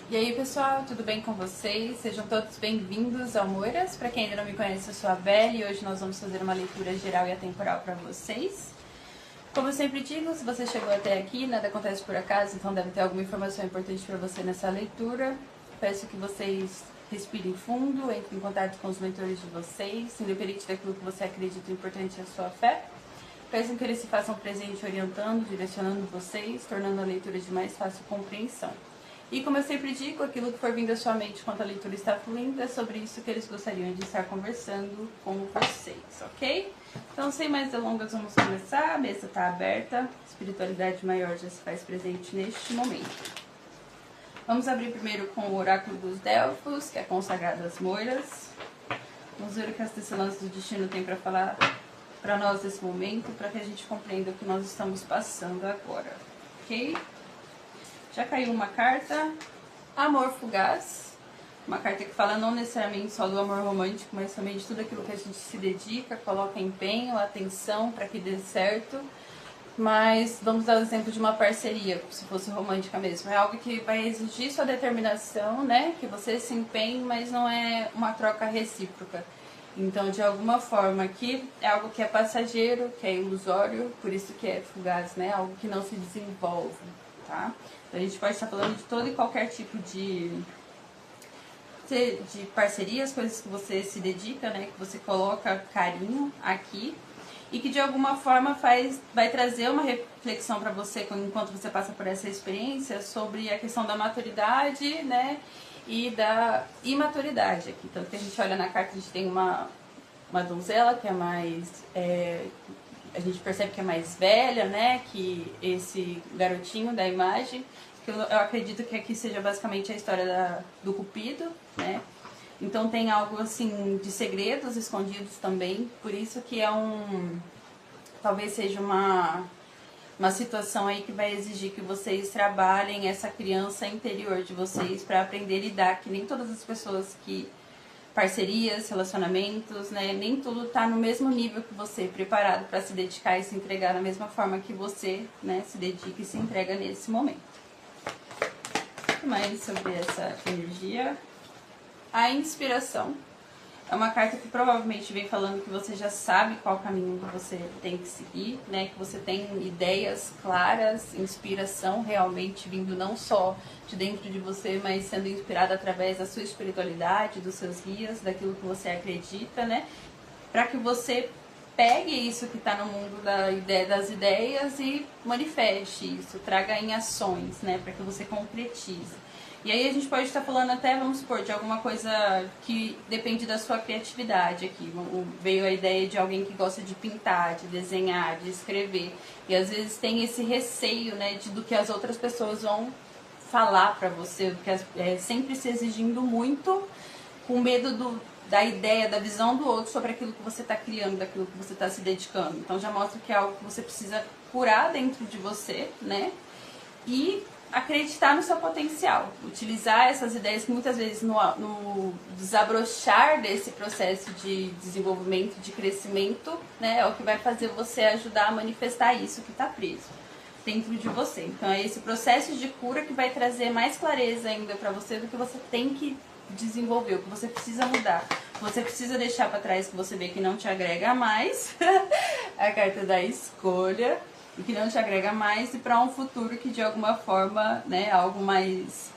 E aí pessoal, tudo bem com vocês? Sejam todos bem-vindos ao Moiras. Para quem ainda não me conhece, eu sou a Belle e hoje nós vamos fazer uma leitura geral e atemporal para vocês. Como eu sempre digo, se você chegou até aqui, nada acontece por acaso, então deve ter alguma informação importante para você nessa leitura. Peço que vocês respirem fundo, entrem em contato com os mentores de vocês, independente daquilo que você acredita importante à sua fé. Peço que eles se façam presente orientando, direcionando vocês, tornando a leitura de mais fácil compreensão. E como eu sempre digo, aquilo que for vindo à sua mente enquanto a leitura está fluindo, é sobre isso que eles gostariam de estar conversando com vocês, ok? Então, sem mais delongas, vamos começar. A mesa está aberta, a espiritualidade maior já se faz presente neste momento. Vamos abrir primeiro com o Oráculo dos Delfos, que é consagrado às Moiras. Vamos ver o que as tecelãs do destino têm para falar para nós nesse momento, para que a gente compreenda o que nós estamos passando agora, ok? Já caiu uma carta, Amor Fugaz, uma carta que fala não necessariamente só do amor romântico, mas também de tudo aquilo que a gente se dedica, coloca empenho, atenção para que dê certo. Mas vamos dar o exemplo de uma parceria, se fosse romântica mesmo. É algo que vai exigir sua determinação, né? Que você se empenhe, mas não é uma troca recíproca. Então, de alguma forma, aqui é algo que é passageiro, que é ilusório, por isso que é fugaz, né? Algo que não se desenvolve, tá? Então, a gente pode estar falando de todo e qualquer tipo de parcerias, coisas que você se dedica, né? Que você coloca carinho aqui e que de alguma forma vai trazer uma reflexão para você enquanto você passa por essa experiência sobre a questão da maturidade, né? E da imaturidade aqui. Tanto que a gente olha na carta, a gente tem uma donzela que é mais... a gente percebe que é mais velha, né? Que esse garotinho da imagem. Que eu acredito que aqui seja basicamente a história do Cupido, né? Então tem algo assim de segredos escondidos também. Por isso que é talvez seja uma situação aí que vai exigir que vocês trabalhem essa criança interior de vocês para aprender a lidar, que nem todas as pessoas parcerias, relacionamentos, né, nem tudo tá no mesmo nível que você, preparado para se dedicar e se entregar da mesma forma que você, né, se dedica e se entrega nesse momento. O que mais sobre essa energia? A inspiração. É uma carta que provavelmente vem falando que você já sabe qual caminho que você tem que seguir, né? Que você tem ideias claras, inspiração realmente vindo não só de dentro de você, mas sendo inspirada através da sua espiritualidade, dos seus guias, daquilo que você acredita, né? Para que você pegue isso que está no mundo das ideias e manifeste isso, traga em ações, né? Para que você concretize. E aí a gente pode estar falando até, vamos supor, de alguma coisa que depende da sua criatividade aqui. Veio a ideia de alguém que gosta de pintar, de desenhar, de escrever. E às vezes tem esse receio, né, do que as outras pessoas vão falar pra você, porque sempre se exigindo muito, com medo da ideia, da visão do outro sobre aquilo que você está criando, daquilo que você está se dedicando. Então já mostra que é algo que você precisa curar dentro de você, né? E acreditar no seu potencial, utilizar essas ideias que muitas vezes no desabrochar desse processo de desenvolvimento, de crescimento, né, é o que vai fazer você ajudar a manifestar isso que está preso dentro de você. Então é esse processo de cura que vai trazer mais clareza ainda para você do que você tem que desenvolver, o que você precisa mudar, você precisa deixar para trás que você vê que não te agrega mais, a carta da escolha, e que não te agrega mais, e para um futuro que de alguma forma, né, algo mais...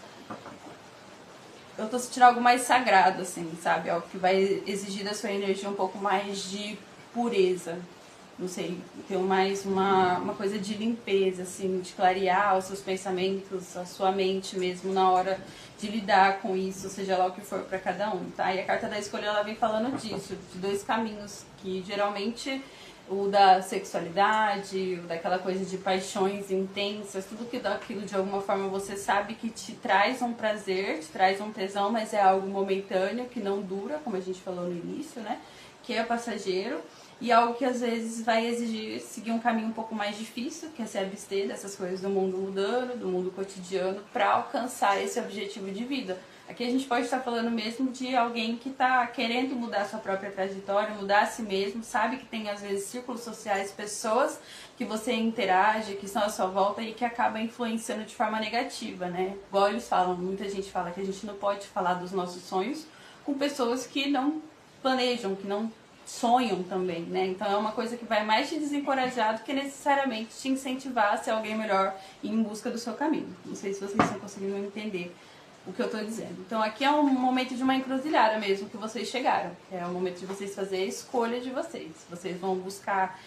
Eu tô sentindo algo mais sagrado, assim, sabe? Algo que vai exigir da sua energia um pouco mais de pureza. Não sei, ter mais uma coisa de limpeza, assim, de clarear os seus pensamentos, a sua mente mesmo na hora de lidar com isso, seja lá o que for para cada um, tá? E a carta da escolha, ela vem falando disso, de dois caminhos, que geralmente... o da sexualidade, o daquela coisa de paixões intensas, tudo que daquilo de alguma forma você sabe que te traz um prazer, te traz um tesão, mas é algo momentâneo, que não dura, como a gente falou no início, né? Que é passageiro. e algo que às vezes vai exigir seguir um caminho um pouco mais difícil, que é se abster dessas coisas do mundo mudando, do mundo cotidiano, para alcançar esse objetivo de vida. Aqui a gente pode estar falando mesmo de alguém que está querendo mudar sua própria trajetória, mudar a si mesmo, sabe que tem às vezes círculos sociais, pessoas que você interage, que estão à sua volta e que acaba influenciando de forma negativa, né? Igual eles falam, muita gente fala que a gente não pode falar dos nossos sonhos com pessoas que não planejam, que não sonham também, né? Então é uma coisa que vai mais te desencorajar do que necessariamente te incentivar a ser alguém melhor e em busca do seu caminho. Não sei se vocês estão conseguindo entender o que eu estou dizendo. Então aqui é um momento de uma encruzilhada mesmo que vocês chegaram. É o momento de vocês fazerem a escolha de vocês. Vocês vão buscar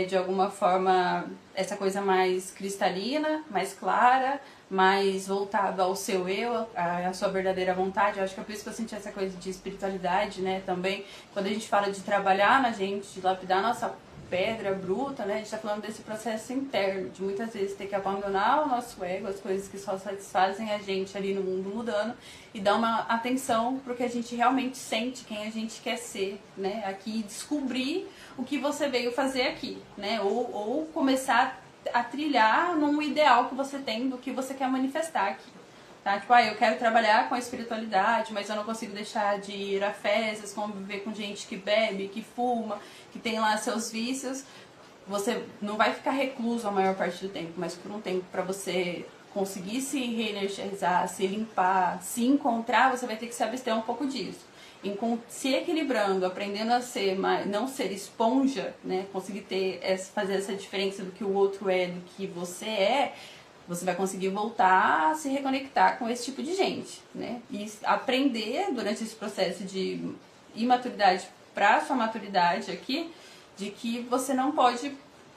de alguma forma essa coisa mais cristalina, mais clara, mais voltado ao seu eu, à sua verdadeira vontade. Eu acho que é por isso que eu senti essa coisa de espiritualidade, né, também. Quando a gente fala de trabalhar na gente, de lapidar nossa pedra bruta, né, a gente está falando desse processo interno, de muitas vezes ter que abandonar o nosso ego, as coisas que só satisfazem a gente ali no mundo mudando, e dar uma atenção para o que a gente realmente sente, quem a gente quer ser, né, aqui, descobrir o que você veio fazer aqui, né, ou começar a trilhar num ideal que você tem do que você quer manifestar aqui. Tá? Tipo, eu quero trabalhar com a espiritualidade, mas eu não consigo deixar de ir a festas, conviver com gente que bebe, que fuma, que tem lá seus vícios. Você não vai ficar recluso a maior parte do tempo, mas por um tempo, para você conseguir se reenergizar, se limpar, se encontrar, você vai ter que se abster um pouco disso. Se equilibrando, aprendendo a ser, não ser esponja, né? Conseguir fazer essa diferença do que o outro é, do que você é, você vai conseguir voltar a se reconectar com esse tipo de gente, né? E aprender durante esse processo de imaturidade para sua maturidade aqui, de que você não pode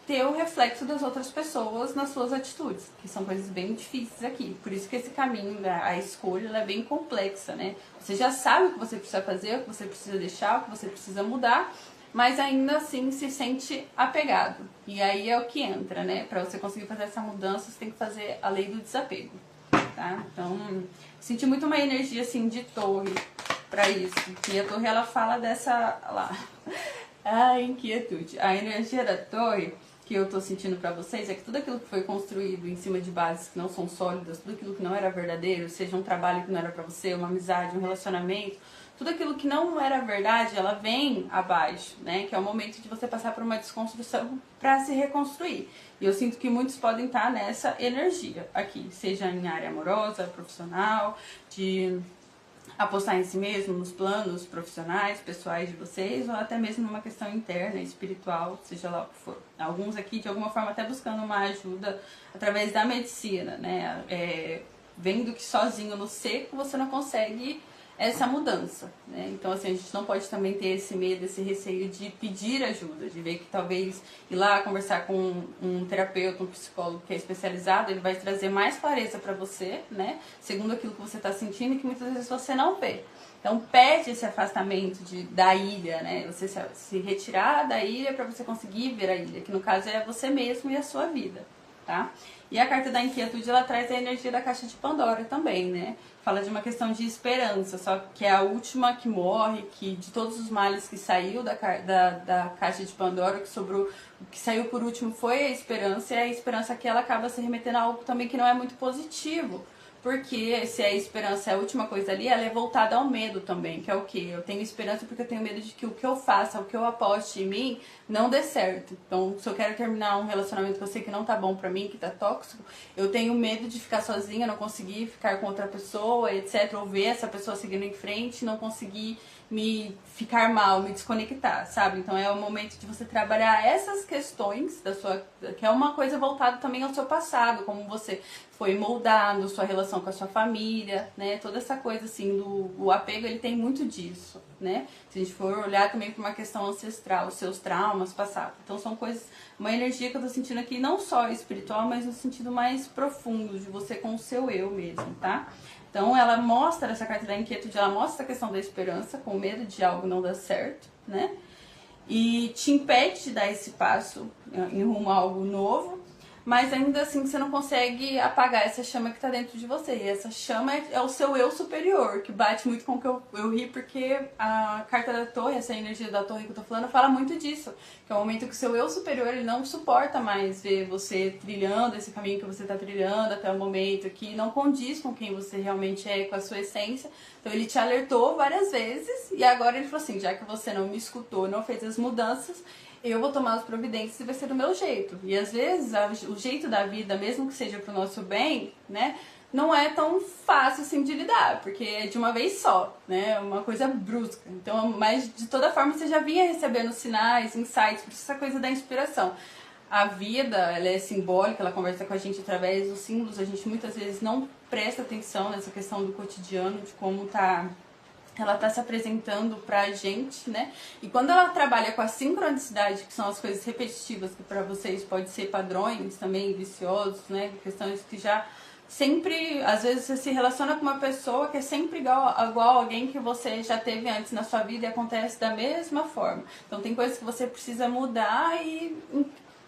ter o reflexo das outras pessoas nas suas atitudes, que são coisas bem difíceis aqui. Por isso que esse caminho, a escolha, ela é bem complexa, né? Você já sabe o que você precisa fazer, o que você precisa deixar, o que você precisa mudar, mas ainda assim se sente apegado. E aí é o que entra, né? Para você conseguir fazer essa mudança, você tem que fazer a lei do desapego, tá? Então, senti muito uma energia assim de torre para isso. E a torre, ela fala dessa lá, a inquietude. A energia da torre que eu tô sentindo pra vocês é que tudo aquilo que foi construído em cima de bases que não são sólidas, tudo aquilo que não era verdadeiro, seja um trabalho que não era pra você, uma amizade, um relacionamento, tudo aquilo que não era verdade, ela vem abaixo, né? Que é o momento de você passar por uma desconstrução pra se reconstruir. E eu sinto que muitos podem estar nessa energia aqui, seja em área amorosa, profissional, de apostar em si mesmo, nos planos profissionais, pessoais de vocês, ou até mesmo numa questão interna, espiritual, seja lá o que for. Alguns aqui, de alguma forma, até buscando uma ajuda através da medicina, né? Vendo que sozinho no seco você não consegue essa mudança, né? Então, assim, a gente não pode também ter esse medo, esse receio de pedir ajuda, de ver que talvez ir lá conversar com um terapeuta, um psicólogo que é especializado, ele vai trazer mais clareza para você, né? Segundo aquilo que você está sentindo e que muitas vezes você não vê. Então, pede esse afastamento da ilha, né? Você se retirar da ilha para você conseguir ver a ilha, que no caso é você mesmo e a sua vida, tá? E a carta da inquietude, ela traz a energia da caixa de Pandora também, né? Fala de uma questão de esperança, só que é a última que morre, que de todos os males que saiu da caixa de Pandora, o que sobrou, o que saiu por último foi a esperança, e a esperança que ela acaba se remetendo a algo também que não é muito positivo. Porque se a esperança é a última coisa ali, ela é voltada ao medo também, que é o quê? Eu tenho esperança porque eu tenho medo de que o que eu faça, o que eu aposte em mim, não dê certo. Então, se eu quero terminar um relacionamento que eu sei que não tá bom pra mim, que tá tóxico, eu tenho medo de ficar sozinha, não conseguir ficar com outra pessoa, etc. Ou ver essa pessoa seguindo em frente, não conseguir me ficar mal, me desconectar, sabe? Então é o momento de você trabalhar essas questões que é uma coisa voltada também ao seu passado, como você foi moldado, sua relação com a sua família, né? Toda essa coisa assim o apego, ele tem muito disso, né? Se a gente for olhar também para uma questão ancestral, os seus traumas passados. Então são coisas, uma energia que eu tô sentindo aqui não só espiritual, mas no sentido mais profundo de você com o seu eu mesmo, tá? Então ela mostra, essa carta da inquietude, ela mostra a questão da esperança, com medo de algo não dar certo, né? E te impede de dar esse passo em rumo a algo novo, mas ainda assim você não consegue apagar essa chama que tá dentro de você. E essa chama é o seu eu superior, que bate muito com o que eu ri, porque a carta da torre, essa energia da torre que eu tô falando, fala muito disso. Que é o momento que o seu eu superior, ele não suporta mais ver você trilhando esse caminho que você tá trilhando até o momento, que não condiz com quem você realmente é, com a sua essência. Então ele te alertou várias vezes, e agora ele falou assim, já que você não me escutou, não fez as mudanças, eu vou tomar as providências e vai ser do meu jeito. E às vezes o jeito da vida, mesmo que seja pro nosso bem, né, não é tão fácil assim de lidar, porque é de uma vez só, né, é uma coisa brusca. Então, mas de toda forma você já vinha recebendo sinais, insights, por essa coisa da inspiração. A vida, ela é simbólica, ela conversa com a gente através dos símbolos, a gente muitas vezes não presta atenção nessa questão do cotidiano, de como ela tá se apresentando pra gente, né? E quando ela trabalha com a sincronicidade, que são as coisas repetitivas, que pra vocês pode ser padrões também viciosos, né? Questões que já sempre, às vezes você se relaciona com uma pessoa que é sempre igual a alguém que você já teve antes na sua vida e acontece da mesma forma. Então tem coisas que você precisa mudar e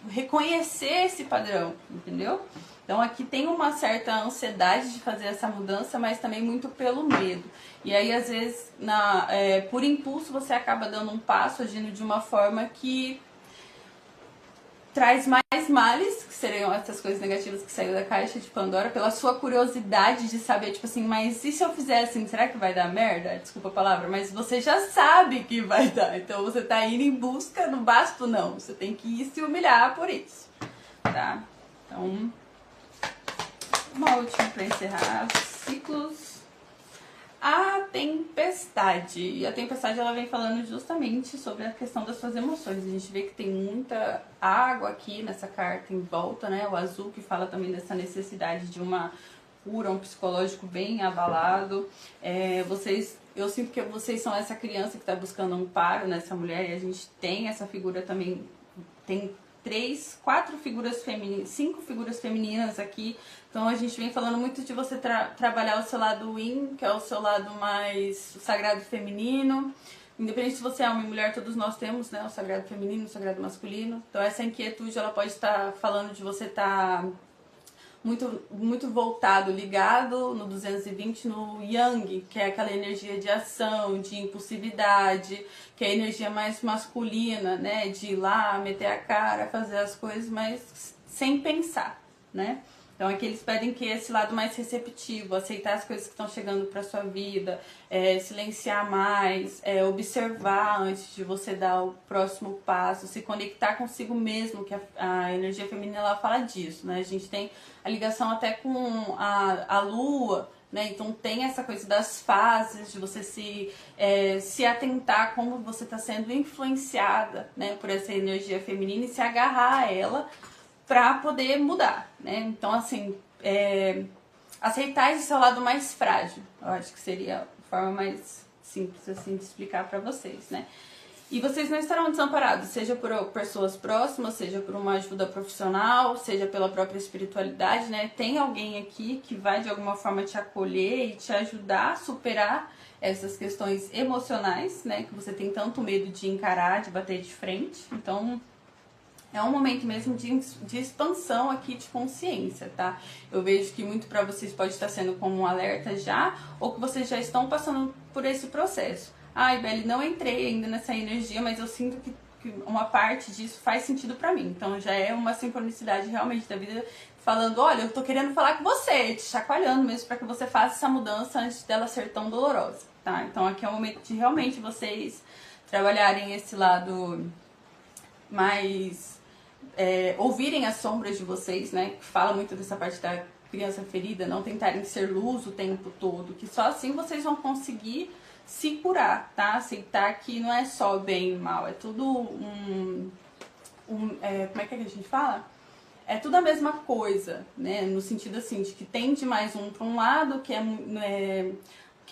reconhecer esse padrão, entendeu? Então aqui tem uma certa ansiedade de fazer essa mudança, mas também muito pelo medo. E aí às vezes por impulso você acaba dando um passo, agindo de uma forma que traz mais males, que seriam essas coisas negativas que saiu da caixa de Pandora, pela sua curiosidade de saber, tipo assim, mas e se eu fizer assim, será que vai dar merda? Desculpa a palavra, mas você já sabe que vai dar, então você tá indo em busca, não basta o não, você tem que ir se humilhar por isso, tá? Então, uma última pra encerrar os ciclos. A tempestade. E a tempestade ela vem falando justamente sobre a questão das suas emoções. A gente vê que tem muita água aqui nessa carta em volta, né? O azul que fala também dessa necessidade de uma cura, um psicológico bem abalado. Eu sinto que vocês são essa criança que está buscando um amparo nessa mulher, e a gente tem essa figura também, tem 4 figuras femininas, 5 figuras femininas aqui. Então a gente vem falando muito de você trabalhar o seu lado yin, que é o seu lado mais sagrado feminino. Independente se você é homem ou mulher, todos nós temos, né, o sagrado feminino, o sagrado masculino. Então essa inquietude, ela pode estar falando de você estar muito voltado, ligado no 220 no Yang, que é aquela energia de ação, de impulsividade, que é a energia mais masculina, né, de ir lá, meter a cara, fazer as coisas, mas sem pensar, né? Então aqui eles pedem que esse lado mais receptivo, aceitar as coisas que estão chegando para sua vida, silenciar mais, observar antes de você dar o próximo passo, se conectar consigo mesmo, que a energia feminina ela fala disso, né? A gente tem a ligação até com a lua, né? Então tem essa coisa das fases, de você se atentar como você está sendo influenciada, né, por essa energia feminina e se agarrar a ela para poder mudar, né? Então, assim, aceitar esse seu lado mais frágil, eu acho que seria a forma mais simples, assim, de explicar para vocês, né? E vocês não estarão desamparados, seja por pessoas próximas, seja por uma ajuda profissional, seja pela própria espiritualidade, né? Tem alguém aqui que vai, de alguma forma, te acolher e te ajudar a superar essas questões emocionais, né? Que você tem tanto medo de encarar, de bater de frente. Então, é um momento mesmo de expansão aqui de consciência, tá? Eu vejo que muito para vocês pode estar sendo como um alerta já, ou que vocês já estão passando por esse processo. Ai, Beli, não entrei ainda nessa energia, mas eu sinto que uma parte disso faz sentido pra mim. Então já é uma sincronicidade realmente da vida, falando, olha, eu tô querendo falar com você, te chacoalhando mesmo pra que você faça essa mudança antes dela ser tão dolorosa, tá? Então aqui é o momento de realmente vocês trabalharem esse lado mais... ouvirem as sombras de vocês, né? Que fala muito dessa parte da criança ferida, não tentarem ser luz o tempo todo, que só assim vocês vão conseguir se curar, tá? Aceitar que não é só bem e mal, é tudo como é que a gente fala? É tudo a mesma coisa, né? No sentido assim, de que tende mais um para um lado, que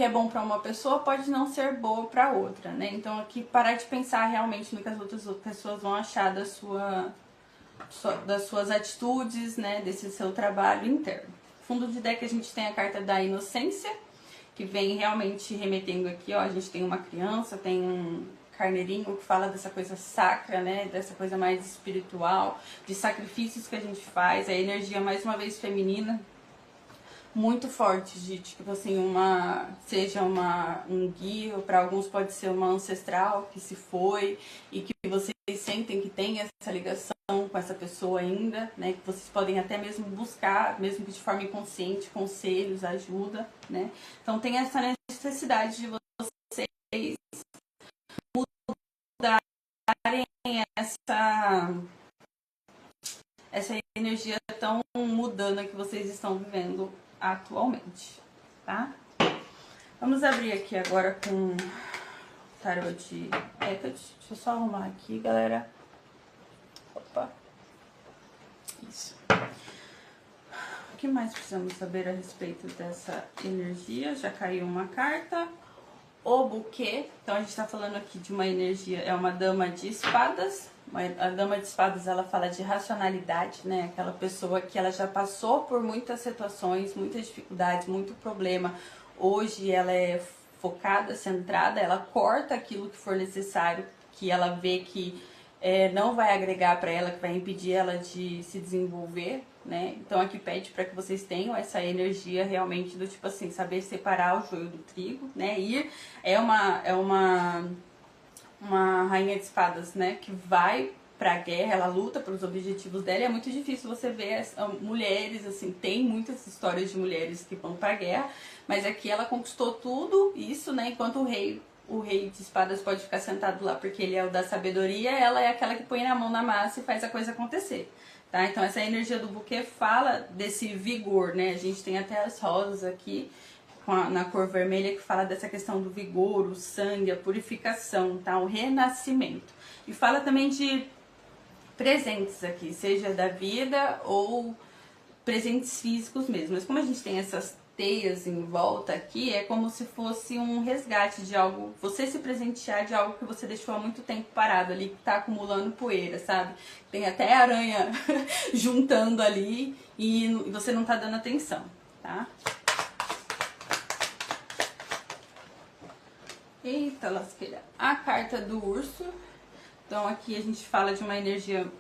é bom para uma pessoa, pode não ser boa para outra, né? Então aqui parar de pensar realmente no que as outras pessoas vão achar das suas atitudes, né? Desse seu trabalho interno. Fundo de deck a gente tem a carta da inocência, que vem realmente remetendo aqui, ó, a gente tem uma criança, tem um carneirinho, que fala dessa coisa sacra, né? Dessa coisa mais espiritual, de sacrifícios que a gente faz, a energia mais uma vez feminina, muito forte, de tipo assim, seja um guia, ou para alguns pode ser uma ancestral que se foi e que vocês sentem que tem essa ligação com essa pessoa ainda, né? Que vocês podem até mesmo buscar, mesmo que de forma inconsciente, conselhos, ajuda, né? Então tem essa necessidade de vocês mudarem essa energia tão mudando que vocês estão vivendo atualmente, tá? Vamos abrir aqui agora com o tarô de Hecate. Deixa eu só arrumar aqui, galera. Opa. Isso. O que mais precisamos saber a respeito dessa energia? Já caiu uma carta. O buquê. Então a gente tá falando aqui de uma energia, é uma dama de espadas. A dama de espadas, ela fala de racionalidade, né? Aquela pessoa que ela já passou por muitas situações, muitas dificuldades, muito problema. Hoje ela é focada, centrada, ela corta aquilo que for necessário, que ela vê que não vai agregar para ela, que vai impedir ela de se desenvolver, né? Então aqui pede para que vocês tenham essa energia realmente do tipo assim, saber separar o joio do trigo, né? Uma rainha de espadas, né, que vai pra guerra, ela luta pelos objetivos dela, e é muito difícil você ver mulheres, assim, tem muitas histórias de mulheres que vão pra guerra, mas aqui ela conquistou tudo isso, né, enquanto o rei de espadas pode ficar sentado lá porque ele é o da sabedoria, ela é aquela que põe a mão na massa e faz a coisa acontecer, tá? Então essa energia do buquê fala desse vigor, né, a gente tem até as rosas aqui, na cor vermelha, que fala dessa questão do vigor, o sangue, a purificação, tá? O renascimento. E fala também de presentes aqui, seja da vida ou presentes físicos mesmo. Mas como a gente tem essas teias em volta aqui, é como se fosse um resgate de algo, você se presentear de algo que você deixou há muito tempo parado ali, que tá acumulando poeira, sabe? Tem até aranha juntando ali e você não tá dando atenção, tá? Eita lasqueira. A carta do urso. Então aqui a gente fala de uma energia,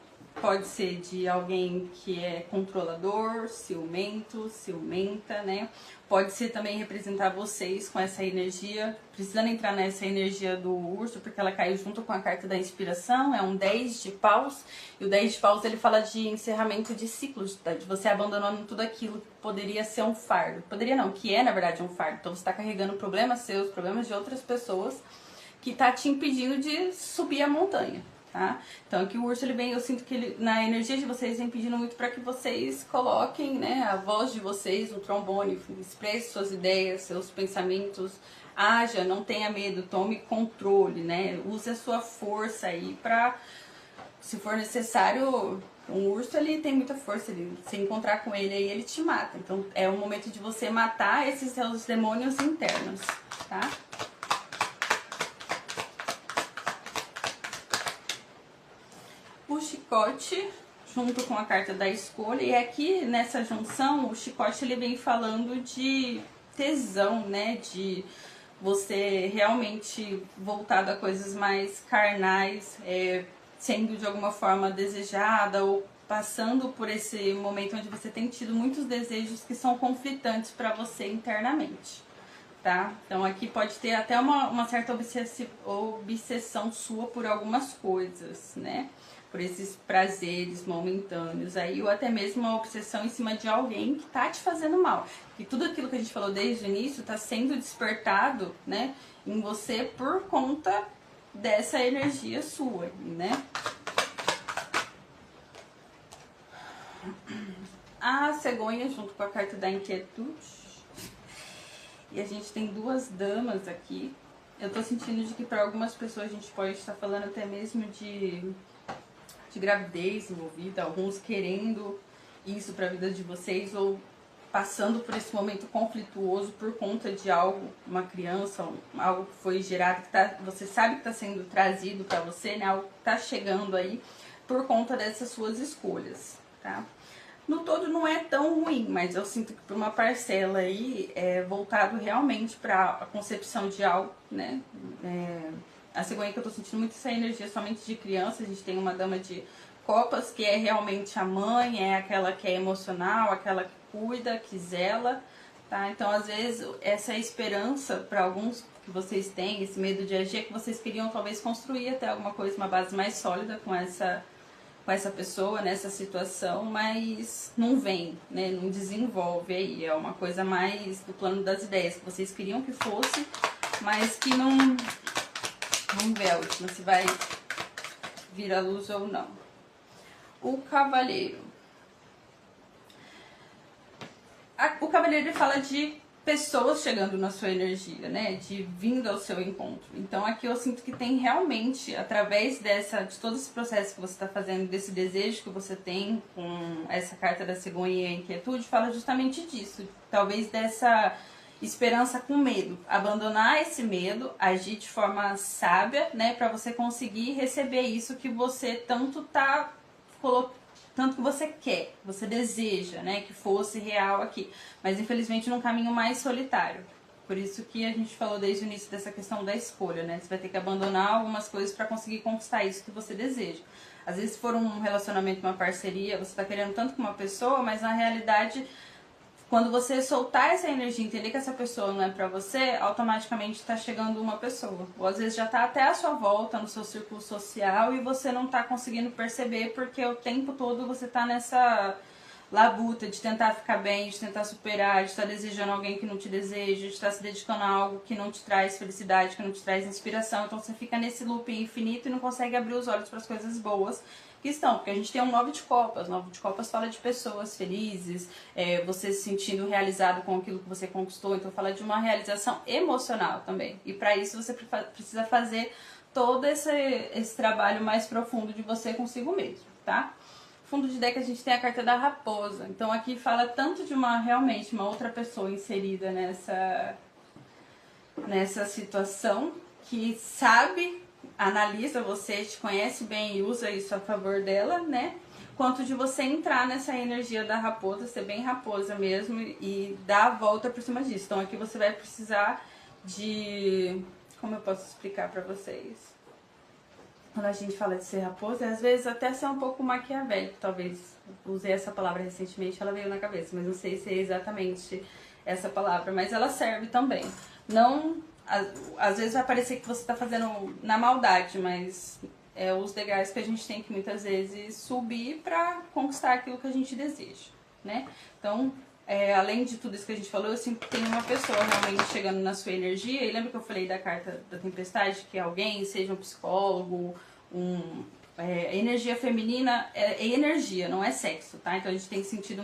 pode ser de alguém que é controlador, ciumento, ciumenta, né? Pode ser também representar vocês com essa energia, precisando entrar nessa energia do urso, porque ela caiu junto com a carta da inspiração, é um 10 de paus, e o 10 de paus ele fala de encerramento de ciclos, tá? De você abandonando tudo aquilo que poderia ser um fardo. Poderia não, que é na verdade um fardo. Então você está carregando problemas seus, problemas de outras pessoas, que tá te impedindo de subir a montanha, tá? Então aqui o urso ele vem, eu sinto que ele, na energia de vocês, vem pedindo muito para que vocês coloquem, né, a voz de vocês no trombone, expresse suas ideias, seus pensamentos, haja, não tenha medo, tome controle, né? Use a sua força aí para, se for necessário, um urso ele tem muita força, se encontrar com ele aí ele te mata. Então é o momento de você matar esses seus demônios internos, tá? O chicote, junto com a carta da escolha, e aqui nessa junção, o chicote ele vem falando de tesão, né, de você realmente voltado a coisas mais carnais, sendo de alguma forma desejada ou passando por esse momento onde você tem tido muitos desejos que são conflitantes para você internamente, tá? Então aqui pode ter até uma certa obsessão sua por algumas coisas, né? Por esses prazeres momentâneos aí, ou até mesmo uma obsessão em cima de alguém que tá te fazendo mal. E tudo aquilo que a gente falou desde o início tá sendo despertado, né, em você por conta dessa energia sua, né? A cegonha junto com a carta da inquietude. E a gente tem duas damas aqui. Eu tô sentindo de que para algumas pessoas a gente pode estar falando até mesmo de gravidez envolvida, alguns querendo isso para a vida de vocês ou passando por esse momento conflituoso por conta de algo, uma criança, algo que foi gerado, que você sabe que está sendo trazido para você, né? Algo que está chegando aí por conta dessas suas escolhas, tá? No todo não é tão ruim, mas eu sinto que por uma parcela aí é voltado realmente para a concepção de algo, né? a cegonha que eu tô sentindo muito essa energia somente de criança. A gente tem uma dama de copas que é realmente a mãe, é aquela que é emocional, aquela que cuida, que zela, tá? Então, às vezes, essa esperança para alguns que vocês têm, esse medo de agir, é que vocês queriam talvez construir até alguma coisa, uma base mais sólida com essa pessoa, nessa situação, mas não vem, né? Não desenvolve aí. É uma coisa mais do plano das ideias, que vocês queriam que fosse, mas que não... Vamos ver a última, se vai vir à luz ou não. O Cavaleiro. O Cavaleiro, ele fala de pessoas chegando na sua energia, né? De vindo ao seu encontro. Então aqui eu sinto que tem realmente, através de todo esse processo que você está fazendo, desse desejo que você tem com essa carta da cegonha e a inquietude, fala justamente disso. Talvez dessa esperança com medo. Abandonar esse medo, agir de forma sábia, né? Para você conseguir receber isso que você tanto que você quer, você deseja, né, que fosse real aqui, mas infelizmente num caminho mais solitário. Por isso que a gente falou desde o início dessa questão da escolha, né? Você vai ter que abandonar algumas coisas para conseguir conquistar isso que você deseja. Às vezes, se for um relacionamento, uma parceria, você está querendo tanto com uma pessoa, mas na realidade, quando você soltar essa energia, entender que essa pessoa não é pra você, automaticamente tá chegando uma pessoa. Ou às vezes já tá até à sua volta, no seu círculo social, e você não tá conseguindo perceber porque o tempo todo você tá nessa labuta de tentar ficar bem, de tentar superar, de estar desejando alguém que não te deseja, de estar se dedicando a algo que não te traz felicidade, que não te traz inspiração. Então você fica nesse loop infinito e não consegue abrir os olhos para as coisas boas que estão, porque a gente tem um 9 de copas. 9 de copas fala de pessoas felizes, você se sentindo realizado com aquilo que você conquistou, então fala de uma realização emocional também. E para isso você precisa fazer todo esse trabalho mais profundo de você consigo mesmo, tá? Fundo de deck a gente tem a carta da raposa, então aqui fala tanto de realmente uma outra pessoa inserida nessa situação, que sabe, analisa você, te conhece bem e usa isso a favor dela, né? Quanto de você entrar nessa energia da raposa, ser bem raposa mesmo e dar a volta por cima disso. Então aqui você vai precisar de... Como eu posso explicar pra vocês? Quando a gente fala de ser raposa, às vezes até ser um pouco maquiavélico, talvez. Usei essa palavra recentemente, ela veio na cabeça, mas não sei se é exatamente essa palavra, mas ela serve também. Não, às vezes vai parecer que você está fazendo na maldade, mas é os degraus que a gente tem que muitas vezes subir para conquistar aquilo que a gente deseja, né? Então, além de tudo isso que a gente falou, eu sinto que tem uma pessoa realmente chegando na sua energia. E lembra que eu falei da carta da tempestade? Que alguém, seja um psicólogo, energia feminina é energia, não é sexo, tá? Então a gente tem sentindo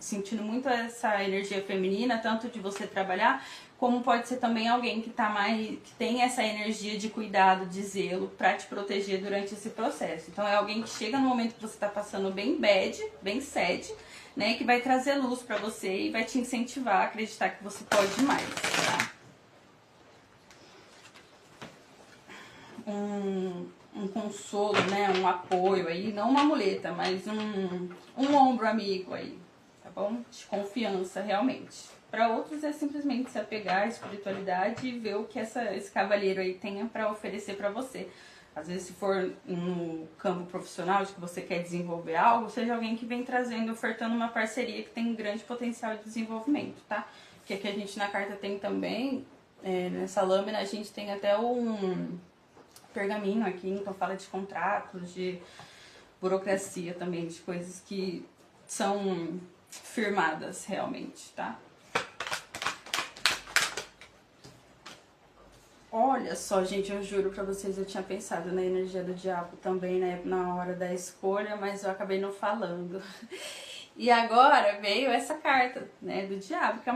sentindo muito essa energia feminina, tanto de você trabalhar, como pode ser também alguém que que tem essa energia de cuidado, de zelo pra te proteger durante esse processo. Então é alguém que chega no momento que você tá passando bem bad, bem sad, né, que vai trazer luz pra você e vai te incentivar a acreditar que você pode mais, tá? Um consolo, né, um apoio aí, não uma muleta, mas um ombro amigo aí, tá bom? De confiança, realmente. Para outros é simplesmente se apegar à espiritualidade e ver o que esse cavaleiro aí tenha para oferecer para você. Às vezes, se for no campo profissional, de que você quer desenvolver algo, seja alguém que vem trazendo, ofertando uma parceria que tem um grande potencial de desenvolvimento, tá? Porque aqui a gente na carta tem também, nessa lâmina, a gente tem até um pergaminho aqui, então fala de contratos, de burocracia também, de coisas que são firmadas realmente, tá? Olha só, gente, eu juro pra vocês, eu tinha pensado na energia do diabo também, né, na hora da escolha, mas eu acabei não falando. E agora veio essa carta, né, do diabo, que é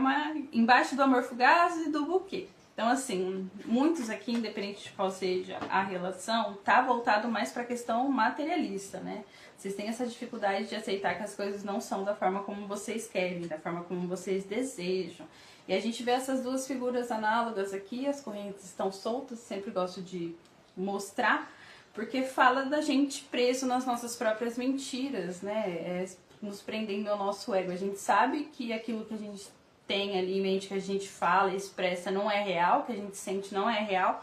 embaixo do amor fugaz e do buquê. Então, assim, muitos aqui, independente de qual seja a relação, tá voltado mais pra questão materialista, né? Vocês têm essa dificuldade de aceitar que as coisas não são da forma como vocês querem, da forma como vocês desejam. E a gente vê essas duas figuras análogas aqui, as correntes estão soltas, sempre gosto de mostrar, porque fala da gente preso nas nossas próprias mentiras, né? Nos prendendo ao nosso ego. A gente sabe que aquilo que a gente tem ali em mente, que a gente fala e expressa, não é real, que a gente sente não é real,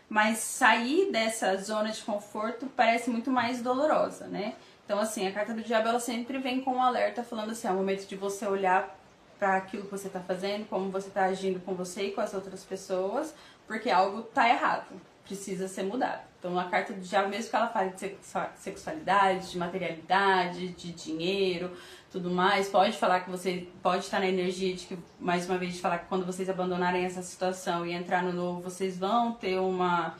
mas sair dessa zona de conforto parece muito mais dolorosa, né? Então, assim, a carta do diabo, ela sempre vem com um alerta falando assim, é o momento de você olhar para aquilo que você está fazendo, como você está agindo com você e com as outras pessoas, porque algo tá errado, precisa ser mudado. Então, a carta do diabo, mesmo que ela fale de sexualidade, de materialidade, de dinheiro, tudo mais, pode falar que você pode estar na energia de que, mais uma vez, de falar que quando vocês abandonarem essa situação e entrar no novo, vocês vão ter uma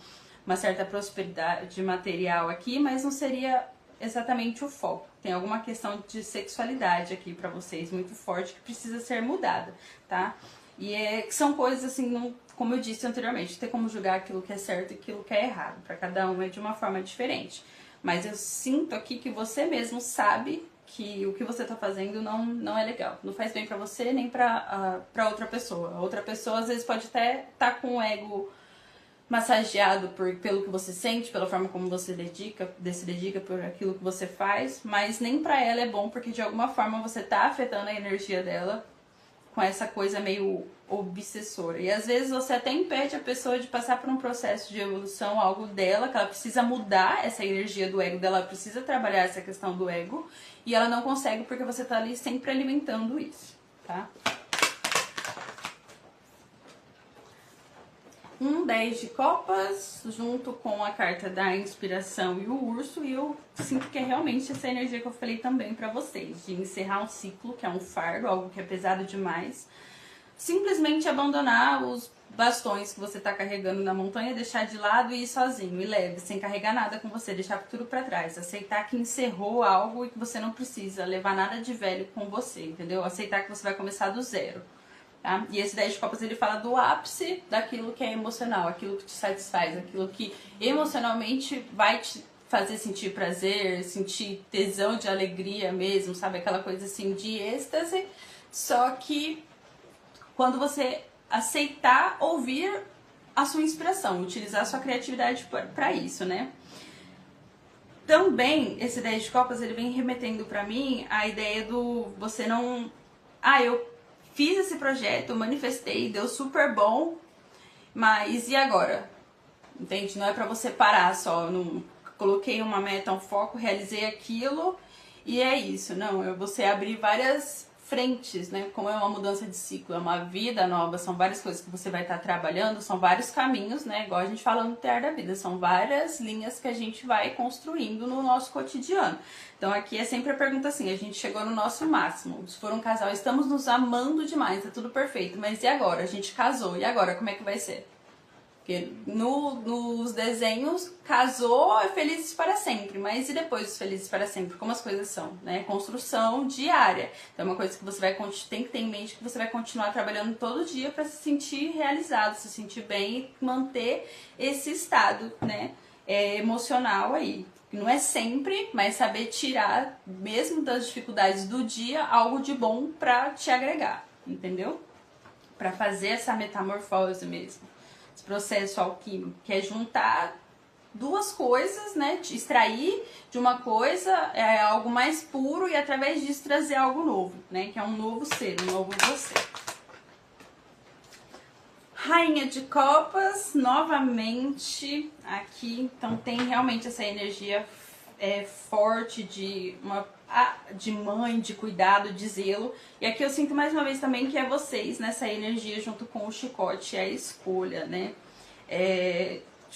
certa prosperidade material aqui, mas não seria exatamente o foco. Tem alguma questão de sexualidade aqui pra vocês muito forte que precisa ser mudada, tá? E que são coisas assim, não, como eu disse anteriormente, não tem como julgar aquilo que é certo e aquilo que é errado. Pra cada um é de uma forma diferente. Mas eu sinto aqui que você mesmo sabe que o que você tá fazendo não é legal. Não faz bem pra você nem pra outra pessoa. A outra pessoa às vezes pode até estar com o ego massageado pelo que você sente, pela forma como você se dedica por aquilo que você faz, mas nem pra ela é bom, porque de alguma forma você tá afetando a energia dela com essa coisa meio obsessora. E às vezes você até impede a pessoa de passar por um processo de evolução, algo dela, que ela precisa mudar essa energia do ego dela, ela precisa trabalhar essa questão do ego, e ela não consegue porque você tá ali sempre alimentando isso, tá? 10 de copas, junto com a carta da inspiração e o urso, e eu sinto que é realmente essa energia que eu falei também pra vocês, de encerrar um ciclo, que é um fardo, algo que é pesado demais, simplesmente abandonar os bastões que você tá carregando na montanha, deixar de lado e ir sozinho, e leve, sem carregar nada com você, deixar tudo pra trás, aceitar que encerrou algo e que você não precisa levar nada de velho com você, entendeu? Aceitar que você vai começar do zero. Tá? E esse 10 de copas ele fala do ápice daquilo que é emocional, aquilo que te satisfaz, aquilo que emocionalmente vai te fazer sentir prazer, sentir tesão de alegria mesmo, sabe? Aquela coisa assim de êxtase, só que quando você aceitar ouvir a sua inspiração, utilizar a sua criatividade para isso, né? Também, esse 10 de copas ele vem remetendo pra mim a ideia do você não... eu fiz esse projeto, manifestei, deu super bom, mas e agora? Entende? Não é pra você parar só, não coloquei uma meta, um foco, realizei aquilo e é isso. Não, é você abrir várias frentes, né? Como é uma mudança de ciclo, é uma vida nova, são várias coisas que você vai estar trabalhando, são vários caminhos, né? Igual a gente fala no Tear da Vida, são várias linhas que a gente vai construindo no nosso cotidiano. Então aqui é sempre a pergunta assim, a gente chegou no nosso máximo, se for um casal, estamos nos amando demais, tá tudo perfeito, mas e agora? A gente casou, e agora? Como é que vai ser? Porque nos desenhos, casou, é felizes para sempre, mas e depois dos felizes para sempre? Como as coisas são, né? Construção diária. Então é uma coisa que você tem que ter em mente que você vai continuar trabalhando todo dia para se sentir realizado, se sentir bem e manter esse estado, né, emocional aí. Não é sempre, mas saber tirar, mesmo das dificuldades do dia, algo de bom para te agregar, entendeu? Para fazer essa metamorfose mesmo. Esse processo alquímico, que é juntar duas coisas, né? Extrair de uma coisa algo mais puro e através disso trazer algo novo, né? Que é um novo ser, um novo você. Rainha de Copas, novamente aqui, então tem realmente essa energia forte de mãe, de cuidado, de zelo. E aqui eu sinto mais uma vez também que é vocês nessa energia junto com o chicote, é a escolha, né?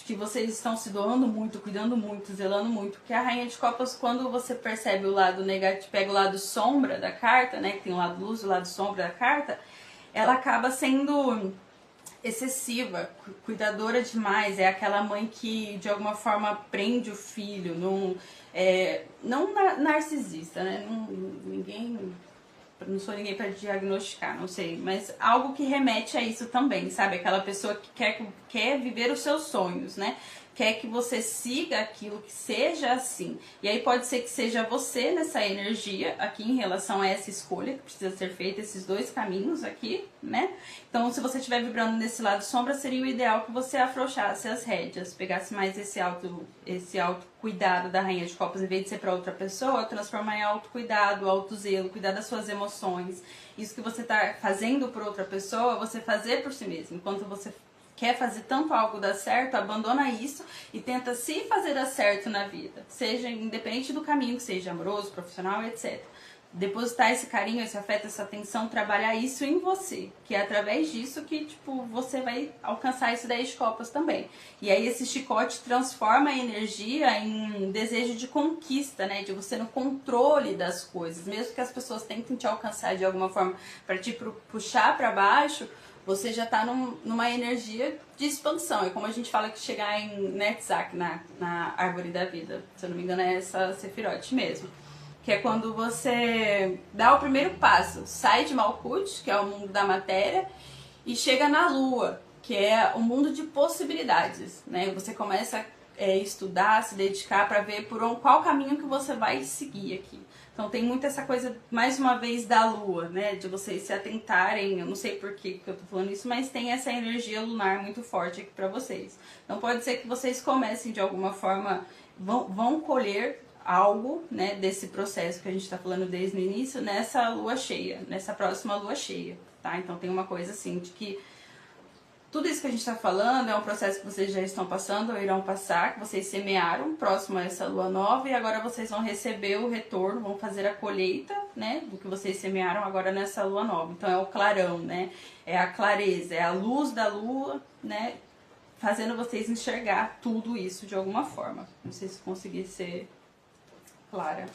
Que vocês estão se doando muito, cuidando muito, zelando muito. Porque a Rainha de Copas, quando você percebe o lado negativo, pega o lado sombra da carta, né? Que tem o lado luz e o lado sombra da carta, ela acaba sendo excessiva, cuidadora demais, é aquela mãe que de alguma forma prende o filho, não narcisista, né? Não sou ninguém para diagnosticar, não sei, mas algo que remete a isso também, sabe? Aquela pessoa que quer viver os seus sonhos, né? Quer que você siga aquilo, que seja assim. E aí pode ser que seja você nessa energia aqui em relação a essa escolha que precisa ser feita, esses dois caminhos aqui, né? Então, se você estiver vibrando nesse lado sombra, seria o ideal que você afrouxasse as rédeas, pegasse mais esse autocuidado da Rainha de Copas, em vez de ser para outra pessoa, transformar em autocuidado, autozelo, cuidar das suas emoções. Isso que você está fazendo por outra pessoa, você fazer por si mesmo. Enquanto você quer fazer tanto algo dar certo, abandona isso e tenta se fazer dar certo na vida, seja independente do caminho que seja, amoroso, profissional, etc. Depositar esse carinho, esse afeto, essa atenção, trabalhar isso em você, que é através disso que, tipo, você vai alcançar esse 10 de copas também. E aí esse chicote transforma a energia em desejo de conquista, né, de você no controle das coisas, mesmo que as pessoas tentem te alcançar de alguma forma para te puxar para baixo, você já tá numa energia de expansão. É como a gente fala que chegar em Netzach, na árvore da vida, se eu não me engano é essa Sefirote mesmo. Que é quando você dá o primeiro passo, sai de Malkuth, que é o mundo da matéria, e chega na Lua, que é o mundo de possibilidades, né? Você começa a estudar, se dedicar para ver qual caminho que você vai seguir aqui. Então tem muito essa coisa, mais uma vez, da Lua, né? De vocês se atentarem, eu não sei por que eu tô falando isso, mas tem essa energia lunar muito forte aqui para vocês. Então pode ser que vocês comecem de alguma forma, vão colher algo, né, desse processo que a gente tá falando desde o início, nessa lua cheia, nessa próxima lua cheia, tá? Então tem uma coisa assim, de que tudo isso que a gente tá falando é um processo que vocês já estão passando ou irão passar, que vocês semearam próximo a essa lua nova e agora vocês vão receber o retorno, vão fazer a colheita, né, do que vocês semearam agora nessa lua nova. Então é o clarão, né, é a clareza, é a luz da lua, né, fazendo vocês enxergar tudo isso de alguma forma. Não sei se consegui ser clara.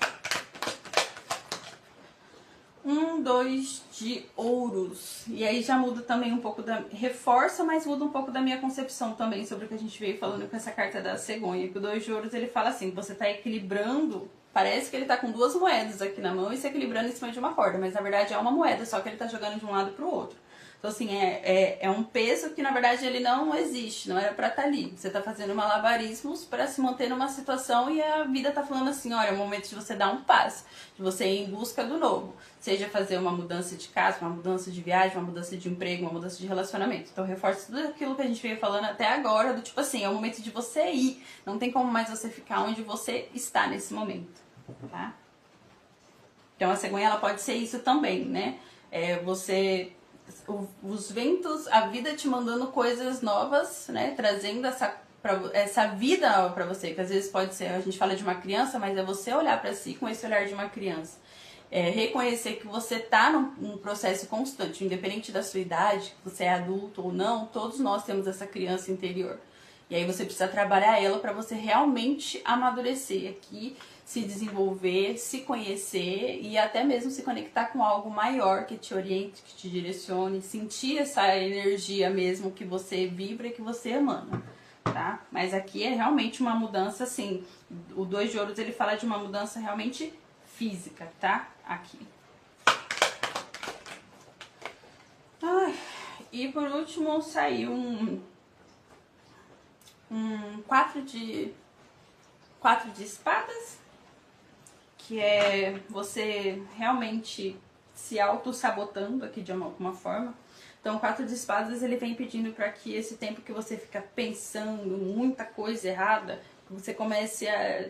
2 de ouros. E aí já muda também um pouco reforça, mas muda um pouco da minha concepção também sobre o que a gente veio falando com essa carta da cegonha. Que o 2 de ouros ele fala assim: você tá equilibrando. Parece que ele tá com 2 moedas aqui na mão e se equilibrando em cima de uma corda, mas na verdade é uma moeda, só que ele tá jogando de um lado pro outro. Então, assim, é um peso que, na verdade, ele não existe, não era pra estar ali. Você tá fazendo malabarismos para se manter numa situação e a vida tá falando assim, olha, é o momento de você dar um passo, de você ir em busca do novo. Seja fazer uma mudança de casa, uma mudança de viagem, uma mudança de emprego, uma mudança de relacionamento. Então, reforça tudo aquilo que a gente veio falando até agora, do tipo assim, é o momento de você ir. Não tem como mais você ficar onde você está nesse momento, tá? Então, a cegonha, ela pode ser isso também, né? Os ventos, a vida te mandando coisas novas, né? Trazendo essa vida nova pra você, que às vezes pode ser, a gente fala de uma criança, mas é você olhar pra si com esse olhar de uma criança. Reconhecer que você tá num processo constante, independente da sua idade, que você é adulto ou não, todos nós temos essa criança interior. E aí você precisa trabalhar ela pra você realmente amadurecer aqui, se desenvolver, se conhecer e até mesmo se conectar com algo maior que te oriente, que te direcione, sentir essa energia mesmo que você vibra e que você emana, tá? Mas aqui é realmente uma mudança, assim, o 2 de ouros ele fala de uma mudança realmente física, tá? Aqui. E por último saiu um 4 de espadas, que é você realmente se auto-sabotando aqui de alguma forma. Então, o 4 de espadas, ele vem pedindo para que esse tempo que você fica pensando muita coisa errada, que você comece a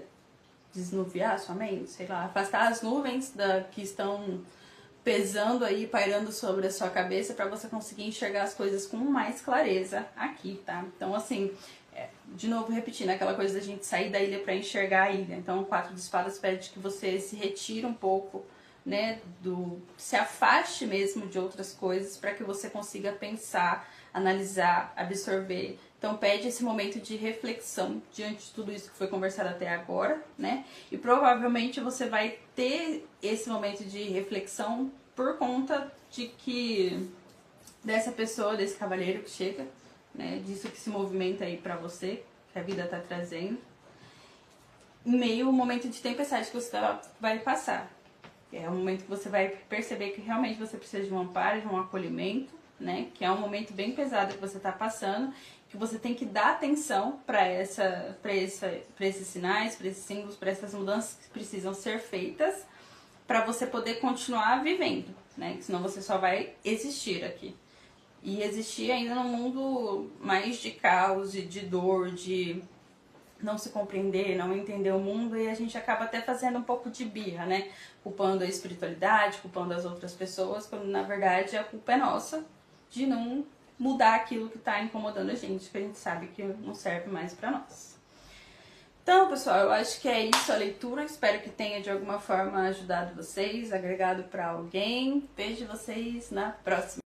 desnuviar a sua mente, sei lá, afastar as nuvens que estão pesando aí, pairando sobre a sua cabeça, para você conseguir enxergar as coisas com mais clareza aqui, tá? Então, assim, de novo repetindo, aquela coisa da gente sair da ilha para enxergar a ilha. Então o 4 de espadas pede que você se retire um pouco, né, se afaste mesmo de outras coisas para que você consiga pensar, analisar, absorver. Então pede esse momento de reflexão diante de tudo isso que foi conversado até agora, né? E provavelmente você vai ter esse momento de reflexão por conta de que dessa pessoa, desse cavaleiro que chega, né, disso que se movimenta aí pra você, que a vida tá trazendo, em meio ao momento de tempestade que você vai passar. É um momento que você vai perceber que realmente você precisa de um amparo, de um acolhimento, né, que é um momento bem pesado que você tá passando, que você tem que dar atenção para esses sinais, para esses símbolos, para essas mudanças que precisam ser feitas, para você poder continuar vivendo, né, senão você só vai existir aqui. E existir ainda num mundo mais de caos e de dor, de não se compreender, não entender o mundo, e a gente acaba até fazendo um pouco de birra, né? Culpando a espiritualidade, culpando as outras pessoas, quando na verdade a culpa é nossa de não mudar aquilo que tá incomodando a gente, que a gente sabe que não serve mais pra nós. Então, pessoal, eu acho que é isso a leitura. Espero que tenha de alguma forma ajudado vocês, agregado pra alguém. Vejo vocês na próxima.